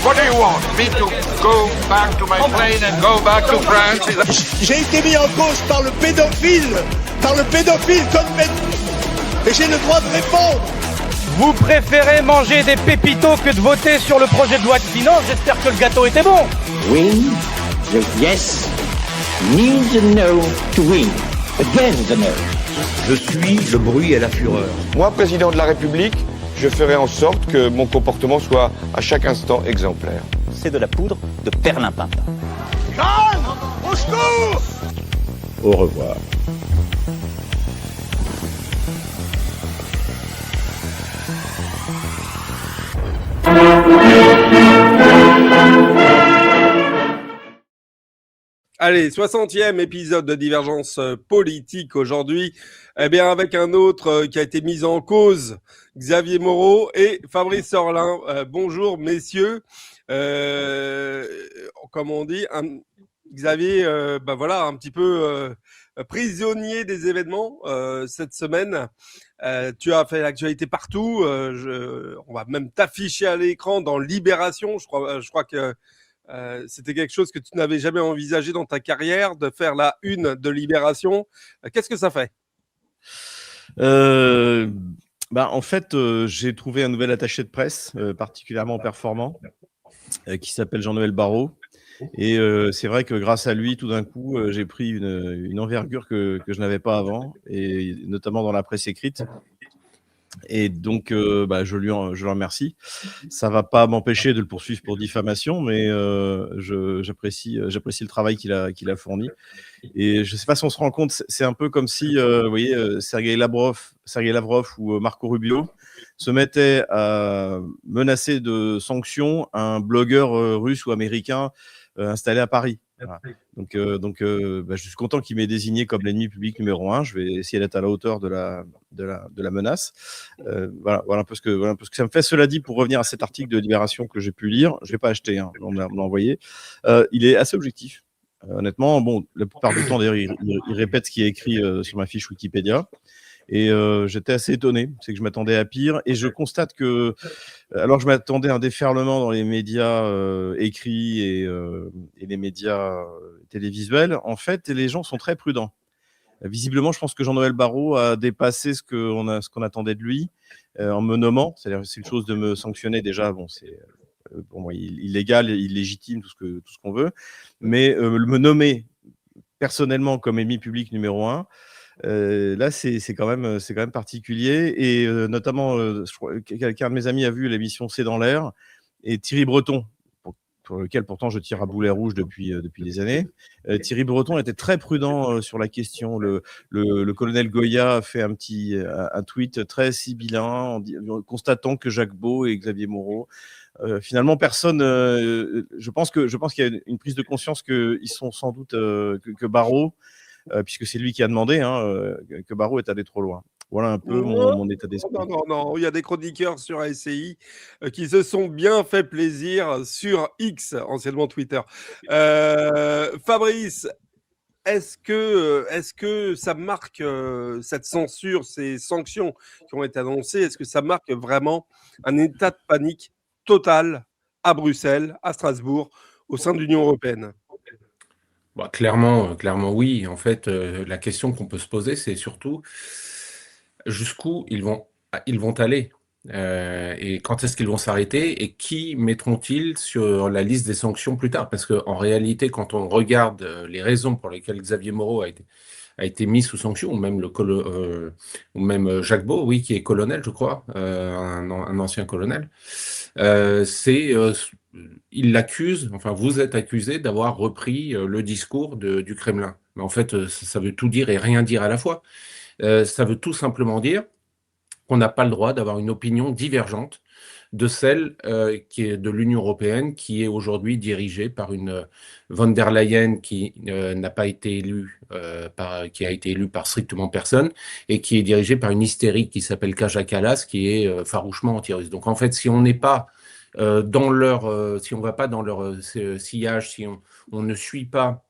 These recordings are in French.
What do you want? Me to go back to my plane and go back to France? J'ai été mis en cause par le pédophile et j'ai le droit de répondre. Vous préférez manger des pépitos que de voter sur le projet de loi de finances. J'espère que le gâteau était bon. Win, the yes, need the no to win. Again the no. Je suis le bruit et la fureur. Moi, président de la République, je ferai en sorte que mon comportement soit à chaque instant exemplaire. C'est de la poudre de perlimpinpin. Jeanne, au secours! Au revoir. Allez, 60e épisode de Divergence politique aujourd'hui, eh bien avec un autre qui a été mis en cause, Xavier Moreau et Fabrice Orlin. Bonjour messieurs, comme on dit, Xavier, voilà, un petit peu prisonnier des événements cette semaine. Tu as fait l'actualité partout, on va même t'afficher à l'écran dans Libération, je crois que c'était quelque chose que tu n'avais jamais envisagé dans ta carrière, de faire la une de Libération. Qu'est-ce que ça fait ? En fait, j'ai trouvé un nouvel attaché de presse particulièrement performant qui s'appelle Jean-Noël Barrot. Et c'est vrai que grâce à lui, tout d'un coup, j'ai pris une envergure que je n'avais pas avant, et notamment dans la presse écrite. Et donc, je lui en remercie. Ça va pas m'empêcher de le poursuivre pour diffamation, mais j'apprécie le travail qu'il a fourni. Et je sais pas si on se rend compte, c'est un peu comme si, vous voyez, Sergueï Lavrov ou Marco Rubio se mettaient à menacer de sanctions un blogueur russe ou américain installé à Paris. Voilà. Donc, je suis content qu'il m'ait désigné comme l'ennemi public numéro 1. Je vais essayer d'être à la hauteur de la menace. Voilà un peu ce que ça me fait. Cela dit, pour revenir à cet article de Libération que j'ai pu lire, je ne l'ai pas acheté, on me l'a envoyé. Il est assez objectif. Honnêtement, la plupart du temps, d'ailleurs, il répète ce qui est écrit sur ma fiche Wikipédia. Et j'étais assez étonné, c'est que je m'attendais à pire. Et je constate que, alors je m'attendais à un déferlement dans les médias écrits et les médias télévisuels, en fait, les gens sont très prudents. Visiblement, je pense que Jean-Noël Barrot a dépassé ce qu'on attendait de lui en me nommant. C'est-à-dire, c'est une chose de me sanctionner déjà. Bon, c'est pour moi illégal, illégitime, tout ce qu'on veut. Mais me nommer personnellement comme ennemi public numéro 1. Là, c'est quand même particulier, et notamment, quelqu'un de mes amis a vu l'émission C'est dans l'air, et Thierry Breton, pour lequel pourtant je tire à boulet rouge depuis des années. Thierry Breton était très prudent sur la question. Le colonel Goya a fait un tweet très sibyllin, constatant que Jacques Beau et Xavier Moreau, finalement personne. Je pense qu'il y a une prise de conscience qu'ils sont sans doute que Barrot. Puisque c'est lui qui a demandé que Barrot est allé trop loin. Voilà un peu mon état d'esprit. Non, il y a des chroniqueurs sur ASCI qui se sont bien fait plaisir sur X, anciennement Twitter. Fabrice, est-ce que ça marque cette censure, ces sanctions qui ont été annoncées, est-ce que ça marque vraiment un état de panique total à Bruxelles, à Strasbourg, au sein de l'Union européenne ? Clairement oui. En fait, la question qu'on peut se poser, c'est surtout jusqu'où ils vont aller, et quand est-ce qu'ils vont s'arrêter, et qui mettront-ils sur la liste des sanctions plus tard? Parce qu'en réalité, quand on regarde les raisons pour lesquelles Xavier Moreau a été mis sous sanction, ou même Jacques Beau, oui, qui est colonel, je crois, un ancien colonel, il l'accuse, enfin vous êtes accusé d'avoir repris le discours du Kremlin. Mais en fait, ça veut tout dire et rien dire à la fois. Ça veut tout simplement dire qu'on n'a pas le droit d'avoir une opinion divergente de celle qui est de l'Union européenne, qui est aujourd'hui dirigée par une von der Leyen qui n'a pas été élue, qui a été élue par strictement personne, et qui est dirigée par une hystérique qui s'appelle Kaja Kallas, qui est farouchement anti-russe. Donc en fait, si on n'est pas si on va pas dans leur sillage, si on ne suit pas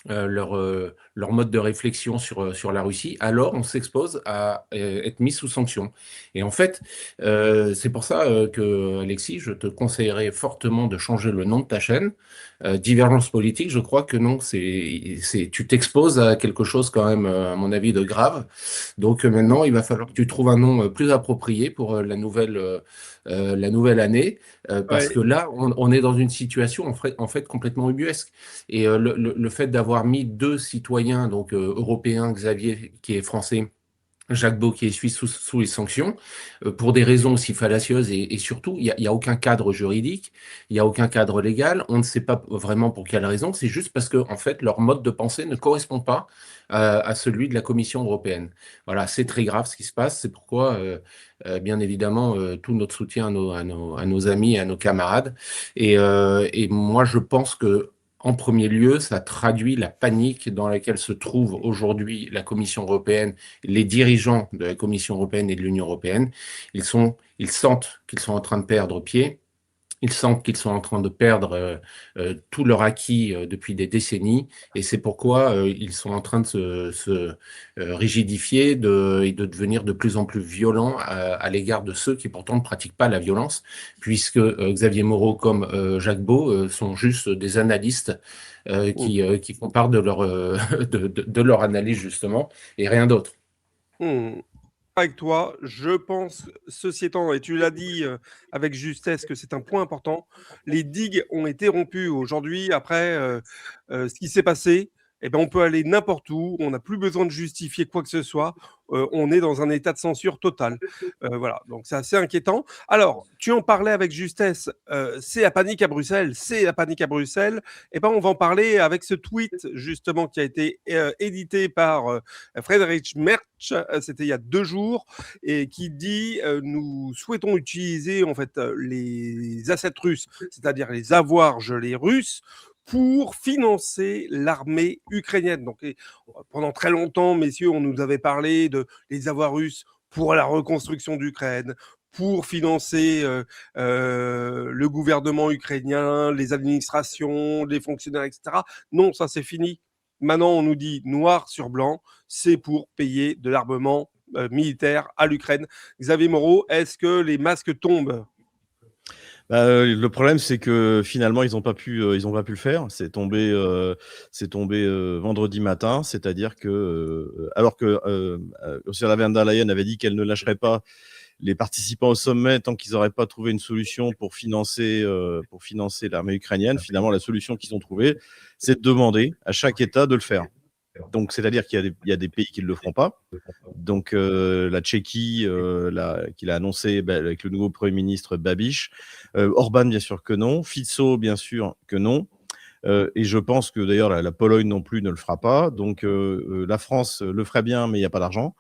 leur mode de réflexion sur la Russie, alors on s'expose à être mis sous sanction. Et en fait, c'est pour ça que, Alexis, je te conseillerais fortement de changer le nom de ta chaîne. Divergence politique, je crois que non, tu t'exposes à quelque chose quand même, à mon avis, de grave. Donc maintenant, il va falloir que tu trouves un nom plus approprié pour la nouvelle année, parce Ouais. que là, on est dans une situation en fait complètement ubuesque. Et le fait d'avoir mis deux citoyens, donc européens, Xavier qui est français, Jacques Beau qui est suisse sous les sanctions, pour des raisons aussi fallacieuses et surtout, il y a aucun cadre juridique, il n'y a aucun cadre légal, on ne sait pas vraiment pour quelle raison, c'est juste parce que en fait, leur mode de pensée ne correspond pas à celui de la Commission européenne. Voilà, c'est très grave ce qui se passe, c'est pourquoi, bien évidemment, tout notre soutien à nos amis, à nos camarades. Et moi, je pense que en premier lieu, ça traduit la panique dans laquelle se trouve aujourd'hui la Commission européenne, les dirigeants de la Commission européenne et de l'Union européenne. Ils sentent qu'ils sont en train de perdre pied. Ils sentent qu'ils sont en train de perdre tout leur acquis depuis des décennies, et c'est pourquoi ils sont en train de se rigidifier et de devenir de plus en plus violents à l'égard de ceux qui pourtant ne pratiquent pas la violence, puisque Xavier Moreau comme Jacques Beau sont juste des analystes qui font part de de leur analyse justement, et rien d'autre. Mmh. Avec toi, je pense, ceci étant, et tu l'as dit avec justesse, que c'est un point important, les digues ont été rompues aujourd'hui après ce qui s'est passé. Eh ben, on peut aller n'importe où, on n'a plus besoin de justifier quoi que ce soit, on est dans un état de censure total. Voilà, donc c'est assez inquiétant. Alors, tu en parlais avec justesse, c'est la panique à Bruxelles, c'est la panique à Bruxelles. Eh ben, on va en parler avec ce tweet justement qui a été édité par Friedrich Merz, c'était il y a 2 jours, et qui dit nous souhaitons utiliser en fait les assets russes, c'est-à-dire les avoirs gelés russes, pour financer l'armée ukrainienne. Donc, pendant très longtemps, messieurs, on nous avait parlé de les avoirs russes pour la reconstruction d'Ukraine, pour financer le gouvernement ukrainien, les administrations, les fonctionnaires, etc. Non, ça c'est fini. Maintenant, on nous dit noir sur blanc, c'est pour payer de l'armement militaire à l'Ukraine. Xavier Moreau, est-ce que les masques tombent? Le problème, c'est que finalement, ils n'ont pas pu le faire. C'est tombé vendredi matin, c'est-à-dire que, alors que Ursula von der Leyen avait dit qu'elle ne lâcherait pas les participants au sommet tant qu'ils n'auraient pas trouvé une solution pour financer l'armée ukrainienne. Finalement, la solution qu'ils ont trouvée, c'est de demander à chaque État de le faire. Donc, c'est-à-dire qu'il y a des pays qui ne le feront pas. Donc, la Tchéquie, qu'il a annoncé avec le nouveau Premier ministre Babiš. Orban, bien sûr que non. Fico, bien sûr que non. Et je pense que d'ailleurs la Pologne non plus ne le fera pas. Donc la France le ferait bien, mais il n'y a pas d'argent.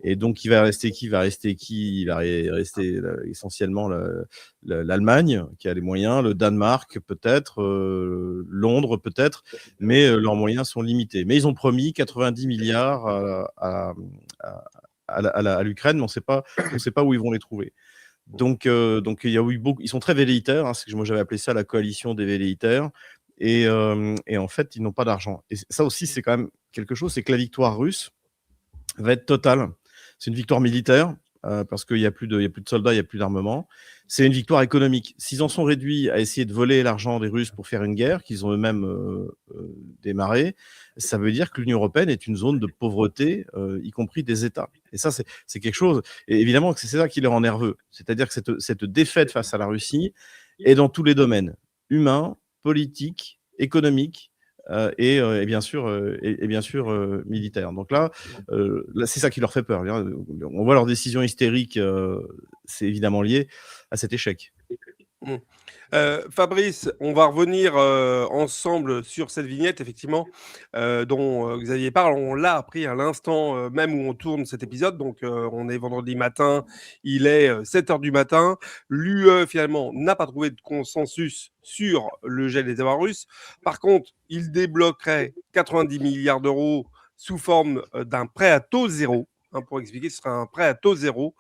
Et donc il va rester qui? Il va rester essentiellement l'Allemagne qui a les moyens, le Danemark peut-être, Londres peut-être, mais leurs moyens sont limités. Mais ils ont promis 90 milliards à l'Ukraine, mais on ne sait pas où ils vont les trouver. Donc il y a eu beaucoup. Ils sont très velléitaires. Hein, moi j'avais appelé ça la coalition des velléitaires. Et en fait, ils n'ont pas d'argent. Et ça aussi, c'est quand même quelque chose, c'est que la victoire russe va être totale. C'est une victoire militaire, parce qu'il n'y a plus de soldats, il n'y a plus d'armement. C'est une victoire économique. S'ils en sont réduits à essayer de voler l'argent des Russes pour faire une guerre, qu'ils ont eux-mêmes démarré, ça veut dire que l'Union européenne est une zone de pauvreté, y compris des États. Et ça, c'est quelque chose. Et évidemment, c'est ça qui les rend nerveux. C'est-à-dire que cette défaite face à la Russie est dans tous les domaines, humains, politique, économique et bien sûr militaire. Donc là, c'est ça qui leur fait peur. On voit leur décision hystérique, c'est évidemment lié à cet échec. Fabrice, on va revenir ensemble sur cette vignette, effectivement, dont Xavier parle. On l'a appris à l'instant même où on tourne cet épisode. Donc, on est vendredi matin, il est 7h du matin. L'UE, finalement, n'a pas trouvé de consensus sur le gel des avoirs russes. Par contre, il débloquerait 90 milliards d'euros sous forme d'un prêt à taux zéro. Pour expliquer, ce serait un prêt à taux zéro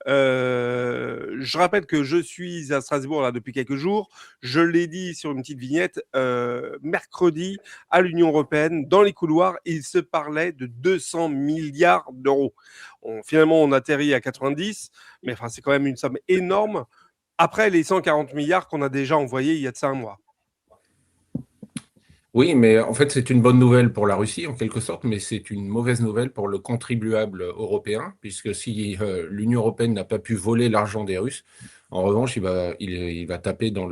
Je rappelle que je suis à Strasbourg là depuis quelques jours. Je l'ai dit sur une petite vignette. Mercredi, à l'Union européenne, dans les couloirs, il se parlait de 200 milliards d'euros. Finalement, on atterrit à 90, mais enfin, c'est quand même une somme énorme. Après les 140 milliards qu'on a déjà envoyés il y a de ça un mois. Oui, mais en fait, c'est une bonne nouvelle pour la Russie, en quelque sorte, mais c'est une mauvaise nouvelle pour le contribuable européen, puisque si l'Union européenne n'a pas pu voler l'argent des Russes, en revanche, il va taper dans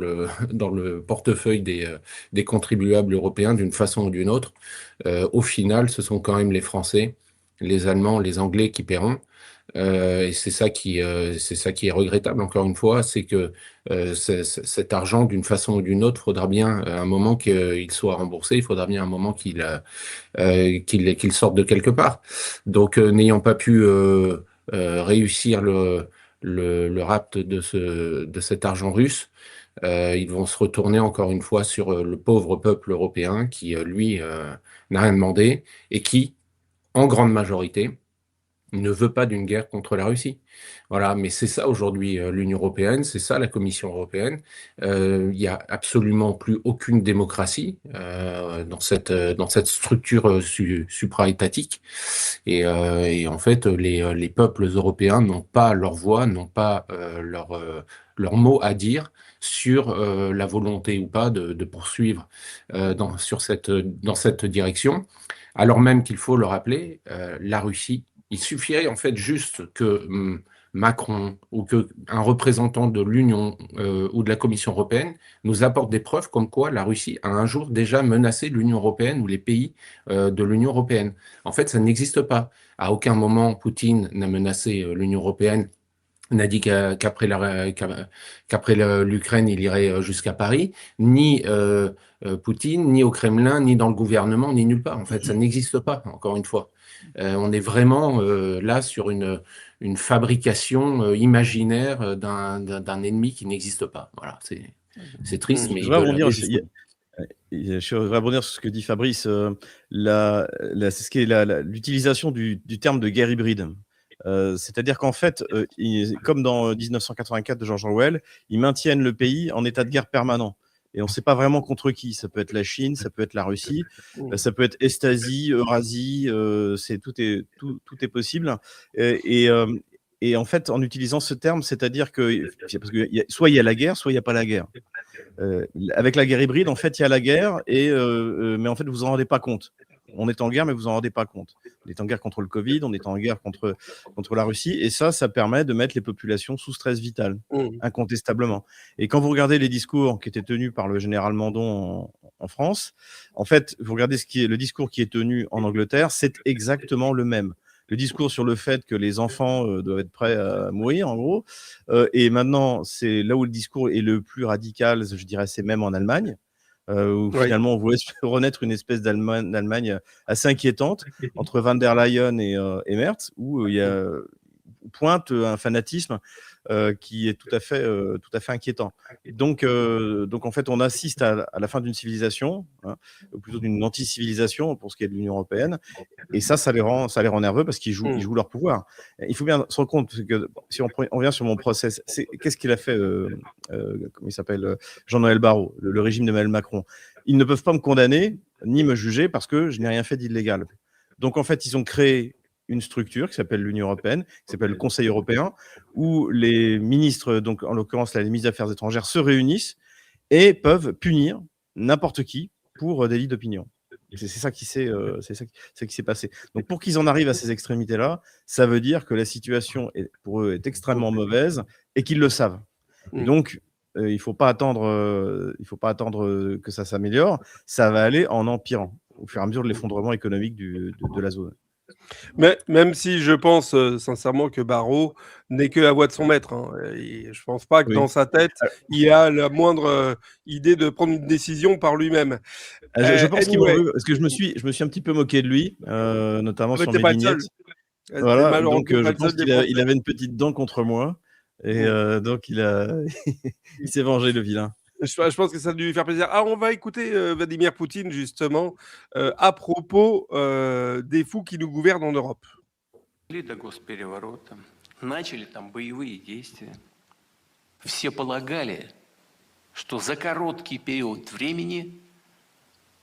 dans le portefeuille des contribuables européens d'une façon ou d'une autre. Au final, ce sont quand même les Français, les Allemands, les Anglais qui paieront. Et c'est ça qui est regrettable, encore une fois, c'est que cet argent, d'une façon ou d'une autre, faudra bien à un moment qu'il soit remboursé, il faudra bien un moment qu'il sorte de quelque part. Donc, n'ayant pas pu réussir le rapt de cet argent russe, ils vont se retourner encore une fois sur le pauvre peuple européen qui, lui, n'a rien demandé et qui, en grande majorité, ne veut pas d'une guerre contre la Russie. Voilà, mais c'est ça aujourd'hui l'Union européenne, c'est ça la Commission européenne. Il n'y a absolument plus aucune démocratie dans cette structure supra-étatique. Et en fait, les peuples européens n'ont pas leur voix, n'ont pas leur mot à dire sur la volonté ou pas de poursuivre dans cette direction. Alors même qu'il faut le rappeler, la Russie, il suffirait en fait juste que Macron ou qu'un représentant de l'Union ou de la Commission européenne nous apporte des preuves comme quoi la Russie a un jour déjà menacé l'Union européenne ou les pays de l'Union européenne. En fait, ça n'existe pas. À aucun moment, Poutine n'a menacé l'Union européenne, n'a dit qu'après l'Ukraine, il irait jusqu'à Paris, ni Poutine, ni au Kremlin, ni dans le gouvernement, ni nulle part. En fait, ça n'existe pas, encore une fois. On est vraiment là sur une fabrication imaginaire d'un ennemi qui n'existe pas. Voilà, c'est triste, mais je voudrais rebondir sur ce que dit Fabrice. C'est ce qui est l'utilisation du terme de guerre hybride. C'est-à-dire qu'en fait, comme dans 1984 de George Orwell, ils maintiennent le pays en état de guerre permanent. Et on ne sait pas vraiment contre qui. Ça peut être la Chine, ça peut être la Russie, ça peut être Estasie, Eurasie, tout est possible. Et en fait, en utilisant ce terme, c'est-à-dire que soit il y a la guerre, soit il n'y a pas la guerre. Avec la guerre hybride, en fait, il y a la guerre, mais en fait, vous en rendez pas compte. On est en guerre, mais vous en rendez pas compte. On est en guerre contre le Covid, on est en guerre contre la Russie, et ça permet de mettre les populations sous stress vital, incontestablement. Et quand vous regardez les discours qui étaient tenus par le général Mandon en France, en fait, vous regardez le discours qui est tenu en Angleterre, c'est exactement le même. Le discours sur le fait que les enfants doivent être prêts à mourir, en gros. Et maintenant, c'est là où le discours est le plus radical, je dirais, c'est même en Allemagne. Où finalement on voulait renaître une espèce d'Allemagne assez inquiétante entre Van der Leyen et Merz, où il y a pointe un fanatisme qui est tout à fait inquiétant. Et donc en fait, on assiste à la fin d'une civilisation, ou plutôt d'une anti-civilisation pour ce qui est de l'Union européenne, et ça les rend nerveux parce qu'ils jouent leur pouvoir. Il faut bien se rendre compte que si on revient sur mon process, qu'est-ce qu'il a fait, comment il s'appelle, Jean-Noël Barrot, le régime d'Emmanuel Macron. Ils ne peuvent pas me condamner ni me juger parce que je n'ai rien fait d'illégal. Donc en fait, ils ont créé une structure qui s'appelle l'Union européenne, qui s'appelle le Conseil européen, où les ministres, donc en l'occurrence les ministres des Affaires étrangères, se réunissent et peuvent punir n'importe qui pour délit d'opinion. C'est ça qui s'est passé. Donc pour qu'ils en arrivent à ces extrémités-là, ça veut dire que la situation pour eux est extrêmement mauvaise et qu'ils le savent. Et donc il ne faut pas attendre que ça s'améliore. Ça va aller en empirant au fur et à mesure de l'effondrement économique de la zone. Mais même si je pense sincèrement que Barrot n'est que la voix de son maître, et je pense pas que dans sa tête il y a la moindre idée de prendre une décision par lui-même. Je pense qu'il m'en veut parce que je me suis un petit peu moqué de lui, notamment sur mes vignettes. Voilà, donc je pense qu'il avait une petite dent contre moi et donc il s'est vengé, le vilain. Je pense que ça a dû lui faire plaisir. On va écouter Vladimir Poutine, justement, à propos des fous qui nous gouvernent en Europe. начали там боевые действия. Все полагали, что за короткий период времени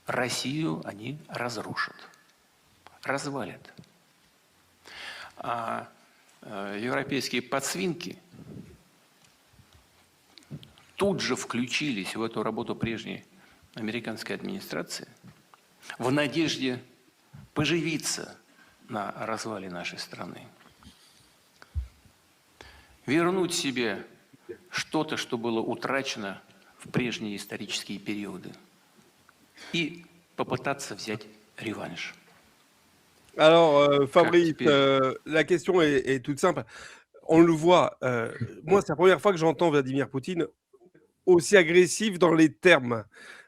Россию они разрушат, развалят. А европейские подсвинки тут же включились в эту работу прежней американской администрации в надежде поживиться на развале нашей страны. Вернуть себе что-то, что было утрачено в прежние исторические периоды, et попытаться взять реванш. Alors, Fabrice, la question est toute simple. On le voit, moi, c'est la première fois que j'entends Vladimir Poutine aussi agressif dans les termes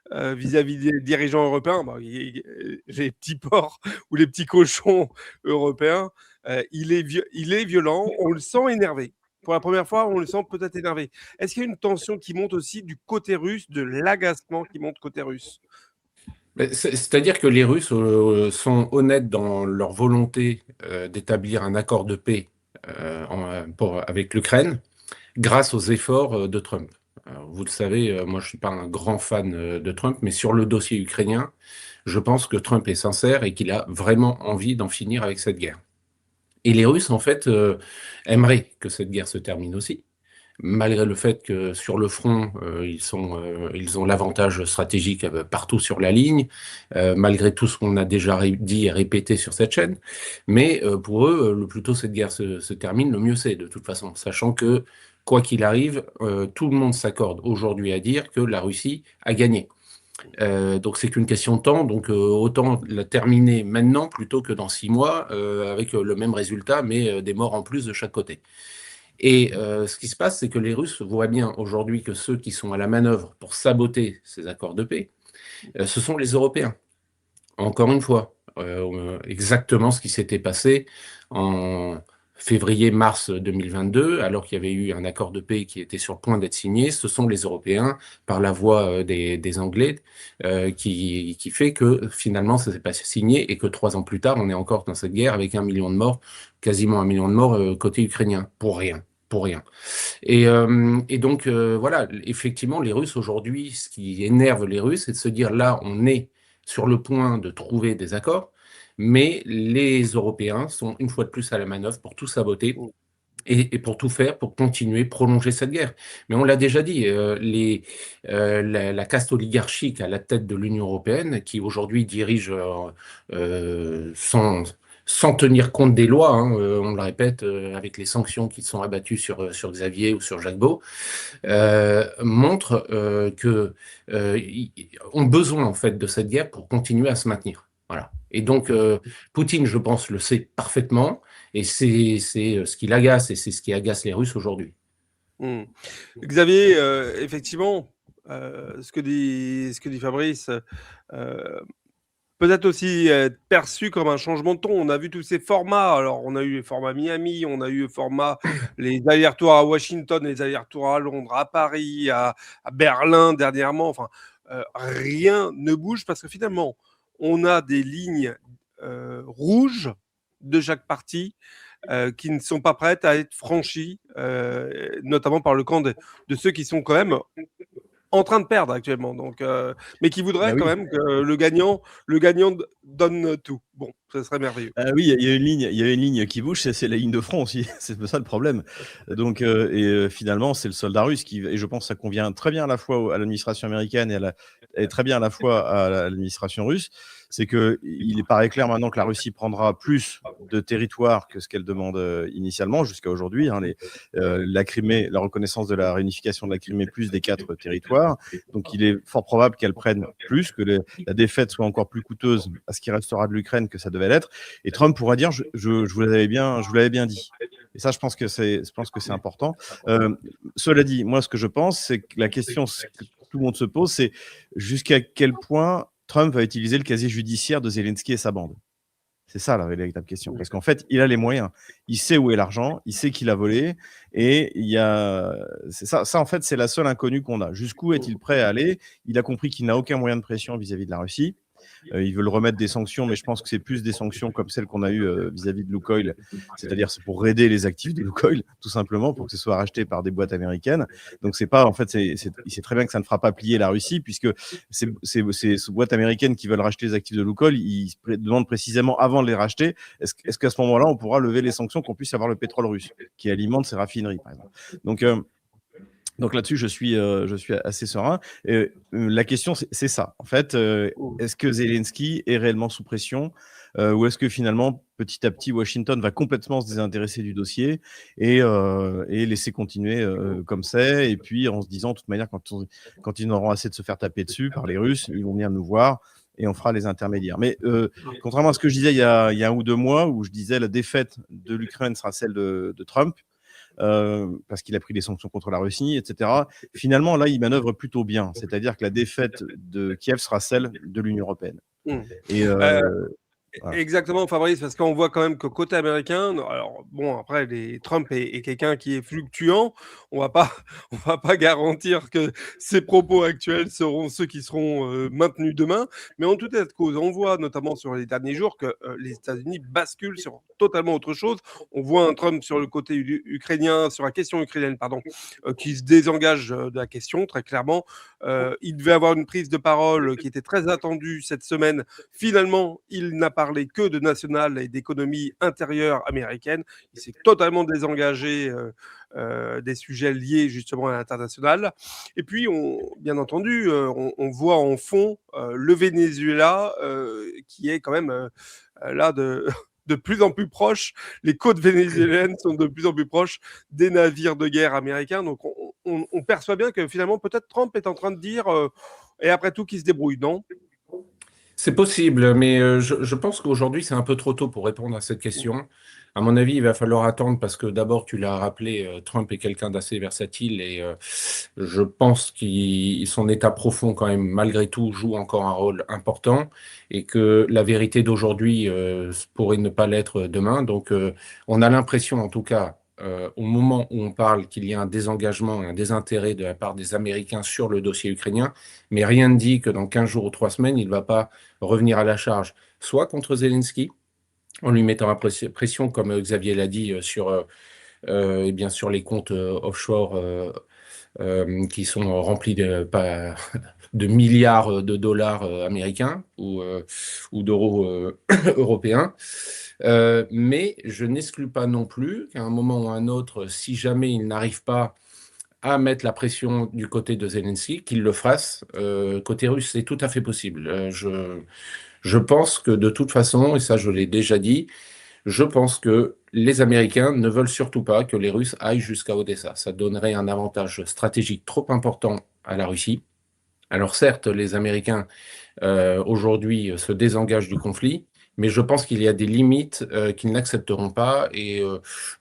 vis-à-vis des dirigeants européens. Bon, j'ai les petits porcs ou les petits cochons européens. Il est violent, on le sent énervé. Pour la première fois, on le sent peut-être énervé. Est-ce qu'il y a une tension qui monte aussi du côté russe, de l'agacement qui monte côté russe? C'est-à-dire que les Russes sont honnêtes dans leur volonté d'établir un accord de paix avec l'Ukraine grâce aux efforts de Trump. Alors, vous le savez, moi je ne suis pas un grand fan de Trump, mais sur le dossier ukrainien, je pense que Trump est sincère et qu'il a vraiment envie d'en finir avec cette guerre. Et les Russes, en fait, aimeraient que cette guerre se termine aussi, malgré le fait que sur le front, ils ont l'avantage stratégique partout sur la ligne, malgré tout ce qu'on a déjà dit et répété sur cette chaîne. Mais pour eux, le plus tôt cette guerre se termine, le mieux c'est, de toute façon, sachant que, quoi qu'il arrive, tout le monde s'accorde aujourd'hui à dire que la Russie a gagné. Donc c'est qu'une question de temps, donc autant la terminer maintenant plutôt que dans 6 mois avec le même résultat, mais des morts en plus de chaque côté. Et ce qui se passe, c'est que les Russes voient bien aujourd'hui que ceux qui sont à la manœuvre pour saboter ces accords de paix, ce sont les Européens. Encore une fois, exactement ce qui s'était passé en février-mars 2022, alors qu'il y avait eu un accord de paix qui était sur le point d'être signé, ce sont les Européens, par la voix des Anglais, qui fait que finalement ça s'est pas signé et que 3 ans plus tard, on est encore dans cette guerre avec 1 million de morts, quasiment 1 million de morts côté ukrainien, pour rien. Et donc voilà, effectivement, les Russes aujourd'hui, ce qui énerve les Russes, c'est de se dire là, on est sur le point de trouver des accords, mais les Européens sont une fois de plus à la manœuvre pour tout saboter et pour tout faire pour continuer, prolonger cette guerre. Mais on l'a déjà dit, la caste oligarchique à la tête de l'Union européenne, qui aujourd'hui dirige sans tenir compte des lois, hein, on le répète, avec les sanctions qui sont abattues sur Xavier ou sur Jacques Beau, montre que ont besoin en fait de cette guerre pour continuer à se maintenir. Voilà. Et donc, Poutine, je pense, le sait parfaitement, et c'est ce qui l'agace, et c'est ce qui agace les Russes aujourd'hui. Xavier, effectivement, ce que dit Fabrice, peut-être aussi être perçu comme un changement de ton. On a vu tous ces formats. Alors, on a eu les formats Miami, on a eu le format, les allers-retours à Washington, les allers-retours à Londres, à Paris, à Berlin dernièrement. Enfin, rien ne bouge parce que finalement, on a des lignes rouges de chaque parti qui ne sont pas prêtes à être franchies, notamment par le camp de ceux qui sont quand même en train de perdre actuellement, donc, mais qui voudraient quand même que le gagnant donne tout. Bon, ça serait merveilleux. Oui, il y a une ligne qui bouge, c'est la ligne de front aussi. C'est ça le problème. Donc, finalement, c'est le soldat russe et je pense que ça convient très bien à la fois à l'administration américaine et très bien à la fois à l'administration russe. C'est qu'il paraît clair maintenant que la Russie prendra plus de territoire que ce qu'elle demande initialement jusqu'à aujourd'hui. Hein, la Crimée, la reconnaissance de la réunification de la Crimée plus des 4 territoires. Donc, il est fort probable qu'elle prenne plus, que la défaite soit encore plus coûteuse à ce qui restera de l'Ukraine que ça devait l'être. Et Trump pourra dire je vous l'avais bien dit. Et ça, je pense que c'est important. Cela dit, moi, ce que je pense, c'est que la question que tout le monde se pose, c'est jusqu'à quel point Trump va utiliser le casier judiciaire de Zelensky et sa bande. C'est ça la véritable question. Parce qu'en fait, il a les moyens. Il sait où est l'argent, il sait qui l'a volé. Et ça, en fait, c'est la seule inconnue qu'on a. Jusqu'où est-il prêt à aller ? Il a compris qu'il n'a aucun moyen de pression vis-à-vis de la Russie. Ils veulent remettre des sanctions, mais je pense que c'est plus des sanctions comme celles qu'on a eues vis-à-vis de Lukoil, c'est-à-dire c'est pour aider les actifs de Lukoil, tout simplement, pour que ce soit racheté par des boîtes américaines. Donc c'est pas, en fait, il sait très bien que ça ne fera pas plier la Russie, puisque ces boîtes américaines qui veulent racheter les actifs de Lukoil, ils demandent précisément avant de les racheter, est-ce qu'à ce moment-là, on pourra lever les sanctions, qu'on puisse avoir le pétrole russe qui alimente ces raffineries, par exemple. Donc là-dessus, je suis assez serein. La question, c'est ça. En fait, est-ce que Zelensky est réellement sous pression ou est-ce que finalement, petit à petit, Washington va complètement se désintéresser du dossier et laisser continuer comme c'est, et puis en se disant, de toute manière, quand ils auront assez de se faire taper dessus par les Russes, ils vont venir nous voir et on fera les intermédiaires. Mais contrairement à ce que je disais il y a 1 ou 2 mois, où je disais la défaite de l'Ukraine sera celle de Trump, parce qu'il a pris des sanctions contre la Russie, etc. Finalement, là, il manœuvre plutôt bien. C'est-à-dire que la défaite de Kiev sera celle de l'Union européenne. Et voilà. Exactement, Fabrice, parce qu'on voit quand même que côté américain, alors bon, après, Trump est quelqu'un qui est fluctuant. On va pas garantir que ses propos actuels seront ceux qui seront maintenus demain. Mais en tout état de cause, on voit notamment sur les derniers jours que les États-Unis basculent sur totalement autre chose. On voit un Trump sur le côté ukrainien, sur la question ukrainienne, qui se désengage de la question, très clairement. Il devait avoir une prise de parole qui était très attendue cette semaine. Finalement, il n'a parlé que de national et d'économie intérieure américaine. Il s'est totalement désengagé des sujets liés justement à l'international. Et puis, bien entendu, on voit en fond le Venezuela qui est quand même là de plus en plus proche. Les côtes vénézuéliennes sont de plus en plus proches des navires de guerre américains. Donc, on perçoit bien que finalement, peut-être Trump est en train de dire et après tout, qui se débrouille, non ? C'est possible, mais je pense qu'aujourd'hui, c'est un peu trop tôt pour répondre à cette question. À mon avis, il va falloir attendre parce que d'abord, tu l'as rappelé, Trump est quelqu'un d'assez versatile et je pense que son état profond, quand même, malgré tout, joue encore un rôle important et que la vérité d'aujourd'hui pourrait ne pas l'être demain. Donc, on a l'impression, en tout cas, au moment où on parle qu'il y a un désengagement, un désintérêt de la part des Américains sur le dossier ukrainien, mais rien ne dit que dans 15 jours ou 3 semaines, il ne va pas revenir à la charge, soit contre Zelensky, en lui mettant la pression, comme Xavier l'a dit, sur les comptes offshore qui sont remplis de milliards de dollars américains ou d'euros européens. Mais je n'exclus pas non plus qu'à un moment ou à un autre, si jamais il n'arrive pas à mettre la pression du côté de Zelensky, qu'il le fasse côté russe. C'est tout à fait possible. Je pense que de toute façon, et ça je l'ai déjà dit, je pense que les Américains ne veulent surtout pas que les Russes aillent jusqu'à Odessa. Ça donnerait un avantage stratégique trop important à la Russie. Alors certes, les Américains aujourd'hui se désengagent du conflit, mais je pense qu'il y a des limites qu'ils n'accepteront pas et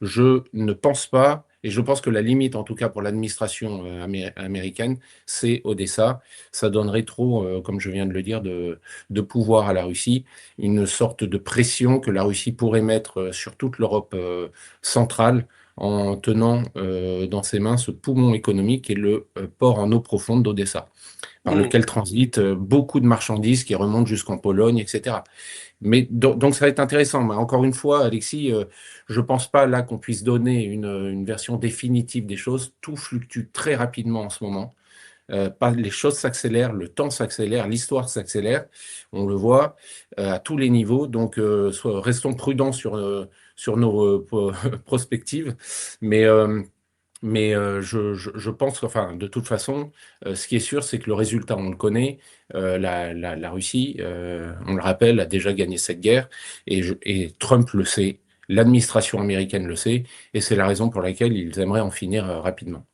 je ne pense pas, et je pense que la limite, en tout cas pour l'administration américaine, c'est Odessa. Ça donnerait trop, comme je viens de le dire, de pouvoir à la Russie, une sorte de pression que la Russie pourrait mettre sur toute l'Europe centrale en tenant dans ses mains ce poumon économique et le port en eau profonde d'Odessa, par lequel transitent beaucoup de marchandises qui remontent jusqu'en Pologne, etc. Mais donc ça va être intéressant. Mais encore une fois, Alexis, je ne pense pas là qu'on puisse donner une version définitive des choses. Tout fluctue très rapidement en ce moment. Les choses s'accélèrent, le temps s'accélère, l'histoire s'accélère. On le voit à tous les niveaux. Donc restons prudents sur nos prospectives. Mais je pense qu'enfin, de toute façon, ce qui est sûr, c'est que le résultat, on le connaît. La Russie, on le rappelle, a déjà gagné cette guerre et Trump le sait, l'administration américaine le sait, et c'est la raison pour laquelle ils aimeraient en finir rapidement.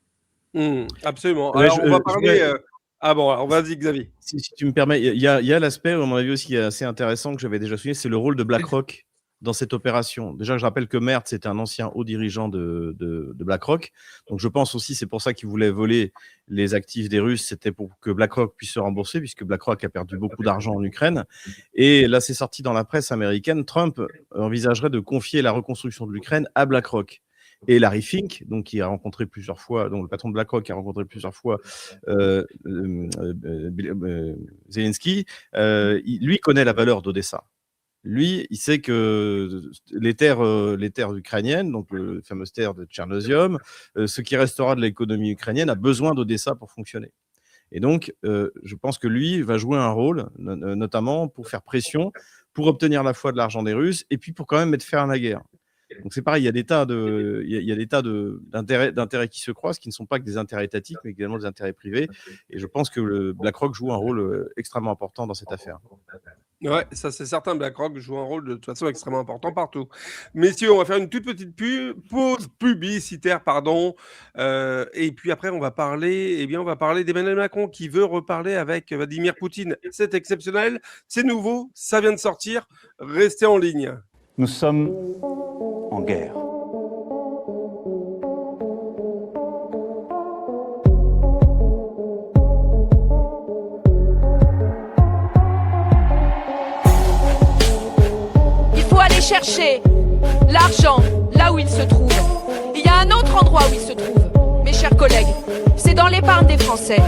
Absolument. Alors, on va parler... Ah bon, alors vas-y, Xavier. Si tu me permets, il y a l'aspect, à mon avis aussi, assez intéressant que j'avais déjà souligné, c'est le rôle de BlackRock dans cette opération. Déjà, je rappelle que Mertz était un ancien haut dirigeant de BlackRock. Donc, je pense aussi, c'est pour ça qu'ils voulaient voler les actifs des Russes. C'était pour que BlackRock puisse se rembourser, puisque BlackRock a perdu beaucoup d'argent en Ukraine. Et là, c'est sorti dans la presse américaine. Trump envisagerait de confier la reconstruction de l'Ukraine à BlackRock. et Larry Fink, donc qui a rencontré plusieurs fois, donc le patron de BlackRock qui a rencontré plusieurs fois Zelensky, lui connaît la valeur d'Odessa. Lui, il sait que les terres ukrainiennes, donc le fameux terre de Tchernozem, ce qui restera de l'économie ukrainienne a besoin d'Odessa pour fonctionner. Et donc, je pense que lui va jouer un rôle, notamment pour faire pression, pour obtenir à la fois de l'argent des Russes et puis pour quand même mettre fin à la guerre. Donc c'est pareil, il y a des tas d'intérêts qui se croisent, qui ne sont pas que des intérêts étatiques, mais également des intérêts privés. Et je pense que le BlackRock joue un rôle extrêmement important dans cette affaire. Ouais, ça c'est certain, BlackRock joue un rôle de toute façon extrêmement important partout. Messieurs, on va faire une toute petite pause publicitaire, pardon. Et puis après, on va parler d'Emmanuel Macron qui veut reparler avec Vladimir Poutine. C'est exceptionnel, c'est nouveau, ça vient de sortir. Restez en ligne. Nous sommes en guerre. Il faut aller chercher l'argent là où il se trouve. Il y a un autre endroit où il se trouve, mes chers collègues, c'est dans l'épargne des Français.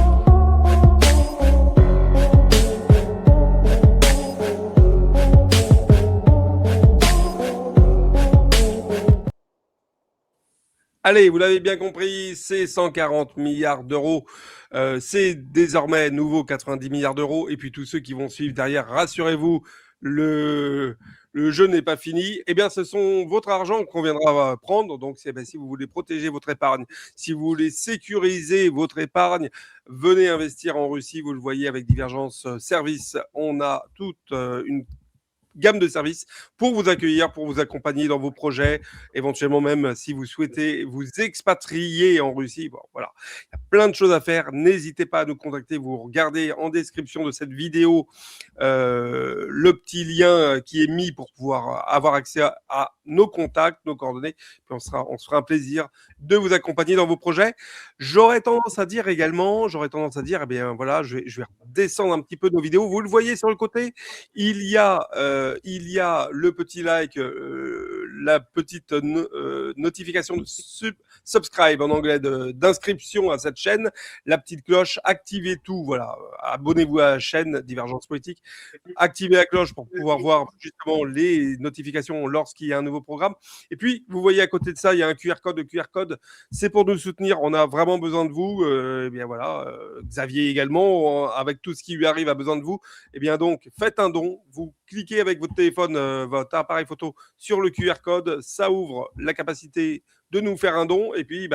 Allez, vous l'avez bien compris, c'est 140 milliards d'euros. C'est désormais nouveau 90 milliards d'euros. Et puis tous ceux qui vont suivre derrière, rassurez-vous, le jeu n'est pas fini. Eh bien, ce sont votre argent qu'on viendra prendre. Donc, si vous voulez protéger votre épargne, si vous voulez sécuriser votre épargne, venez investir en Russie. Vous le voyez avec Divergence Service. On a toute une gamme de services pour vous accueillir, pour vous accompagner dans vos projets, éventuellement même si vous souhaitez vous expatrier en Russie. Bon, voilà, il y a plein de choses à faire. N'hésitez pas à nous contacter. Vous regardez en description de cette vidéo le petit lien qui est mis pour pouvoir avoir accès à nos contacts, nos coordonnées. Puis on se fera un plaisir de vous accompagner dans vos projets. J'aurais tendance à dire, eh bien voilà, je vais descendre un petit peu nos vidéos. Vous le voyez sur le côté, il y a le petit like, la petite notification de subscribe en anglais d'inscription à cette chaîne, la petite cloche, activez tout, voilà, abonnez-vous à la chaîne Divergence Politique, activez la cloche pour pouvoir voir justement les notifications lorsqu'il y a un nouveau programme. Et puis, vous voyez à côté de ça, il y a un QR code. Le QR code, c'est pour nous soutenir. On a vraiment besoin de vous. Eh bien voilà, Xavier également, avec tout ce qui lui arrive, a besoin de vous. Eh bien donc, faites un don. Vous cliquez avec votre téléphone, votre appareil photo sur le QR code. Ça ouvre la capacité de nous faire un don. Et puis,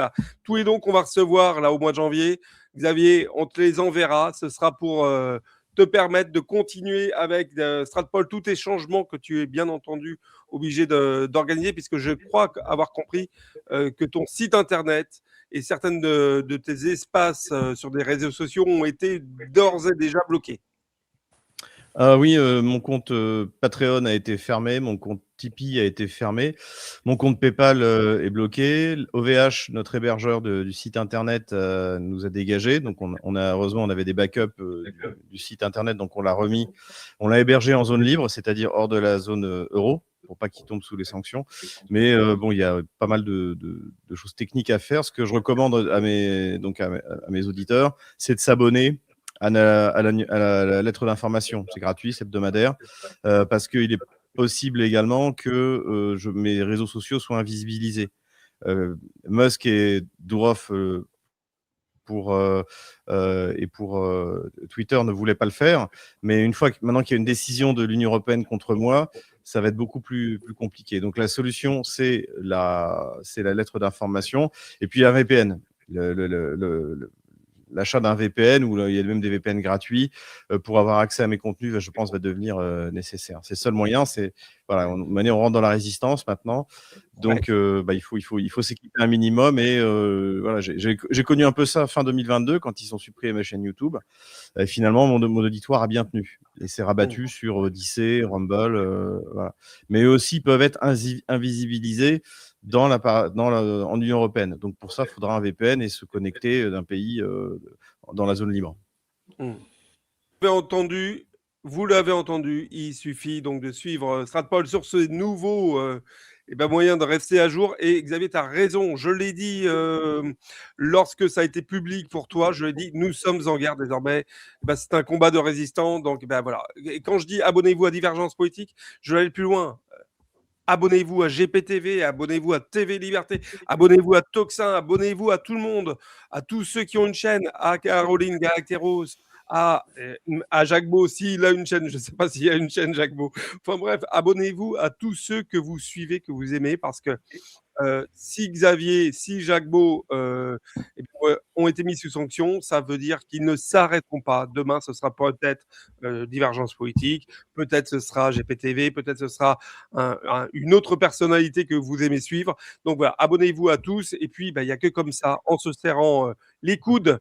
tous les dons qu'on va recevoir là au mois de janvier, Xavier, on te les enverra. Ce sera pour te permettre de continuer avec Stratpol tous tes changements que tu es bien entendu obligé d'organiser, puisque je crois avoir compris que ton site internet et certaines de tes espaces sur des réseaux sociaux ont été d'ores et déjà bloqués. Oui, mon compte Patreon a été fermé, mon compte Tipeee a été fermé, mon compte PayPal est bloqué. OVH, notre hébergeur du site internet, nous a dégagé. Donc, heureusement, on avait des backups du site internet, donc on l'a remis. On l'a hébergé en zone libre, c'est-à-dire hors de la zone euro, pour pas qu'il tombe sous les sanctions. Mais bon, il y a pas mal de choses techniques à faire. Ce que je recommande à mes auditeurs, c'est de s'abonner à la lettre d'information. C'est gratuit, c'est hebdomadaire, parce qu'il est possible également que mes réseaux sociaux soient invisibilisés. Musk et Durov et pour Twitter ne voulaient pas le faire, mais maintenant qu'il y a une décision de l'Union européenne contre moi, ça va être beaucoup plus compliqué. Donc la solution, c'est la lettre d'information et puis un VPN. L'achat d'un VPN, où il y a même des VPN gratuits, pour avoir accès à mes contenus, je pense, va devenir nécessaire. C'est le seul moyen. Voilà, on rentre dans la résistance maintenant. Donc, il faut s'équiper un minimum. Et voilà, j'ai connu un peu ça fin 2022, quand ils ont supprimé ma chaîne YouTube. Et finalement, mon auditoire a bien tenu. Et s'est rabattu sur Odyssey, Rumble. Voilà. Mais eux aussi peuvent être invisibilisés en Union européenne. Donc pour ça, il faudra un VPN et se connecter d'un pays dans la zone libre. Vous l'avez entendu, il suffit donc de suivre Stratpol sur ce nouveau eh ben, moyen de rester à jour. Et Xavier, tu as raison. Je l'ai dit lorsque ça a été public pour toi. Je l'ai dit, nous sommes en guerre désormais. Eh ben, c'est un combat de résistants. Donc, ben, voilà. Et quand je dis abonnez-vous à Divergence Politique, je vais aller plus loin. Abonnez-vous à GPTV, abonnez-vous à TV Liberté, abonnez-vous à Toxin, abonnez-vous à tout le monde, à tous ceux qui ont une chaîne, à Caroline Galacteros, à Jacques Beau, s'il a une chaîne, je ne sais pas s'il a une chaîne Jacques Beau. Enfin bref, abonnez-vous à tous ceux que vous suivez, que vous aimez, parce que si Xavier, si Jacques Beau ont été mis sous sanction, ça veut dire qu'ils ne s'arrêteront pas. Demain, ce sera peut-être Divergence Politique, peut-être ce sera GPTV, peut-être ce sera une autre personnalité que vous aimez suivre. Donc voilà, abonnez-vous à tous. Et puis, il n'y a que comme ça, en se serrant les coudes,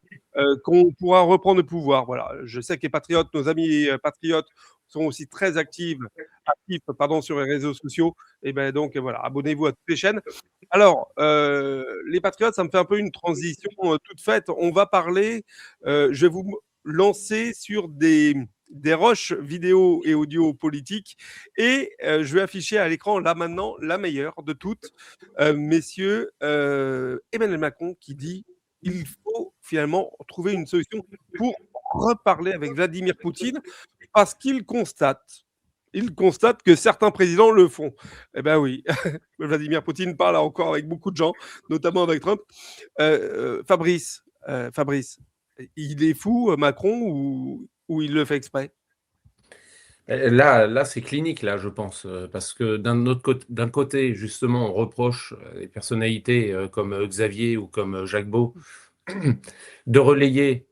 qu'on pourra reprendre le pouvoir. Voilà. Je sais que les patriotes, nos amis patriotes, sont aussi très actifs sur les réseaux sociaux. Et ben donc voilà, abonnez-vous à toutes les chaînes. Alors, les patriotes, ça me fait un peu une transition toute faite. On va parler, je vais vous lancer sur des rushs vidéo et audio politiques et je vais afficher à l'écran là maintenant la meilleure de toutes, messieurs, Emmanuel Macron qui dit il faut finalement trouver une solution pour reparler avec Vladimir Poutine parce qu'il constate que certains présidents le font. Eh bien oui, Vladimir Poutine parle encore avec beaucoup de gens, notamment avec Trump. Fabrice, il est fou, Macron, ou il le fait exprès? Là, c'est clinique, là, je pense, parce que d'un côté, justement, on reproche les personnalités comme Xavier ou comme Jacques Beau de relayer